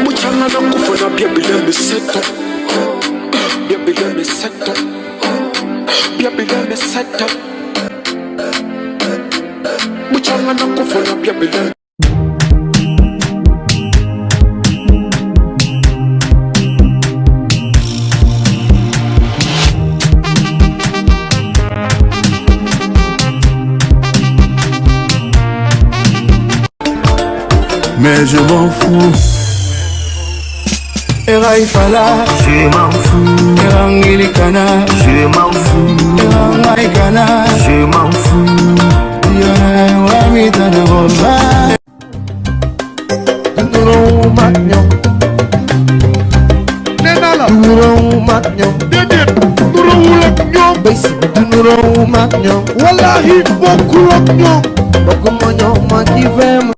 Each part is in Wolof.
Muchanga na kufuna biabile miseto, biabile miseto, biabile miseto. Muchanga na kufuna biabile. Mais je m'en fous. Eraifala, je m'en fous. Erangilikana, Je m'en fous. Erangaikana, Je m'en fous. Yana wamitana bomba. Nuro matnyo, Nenala, nuro matnyo, Dedet, Nurulak Nyom, basi nuro matnyo. Wallahi Bokulak Nyom. Bokumonyo manjivem.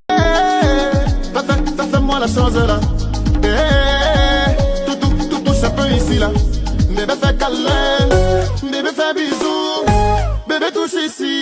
Ça fait moi la chose là. Tout c'est peu ici là. Bébé fait câlin, bébé fait bisous, bébé touche ici.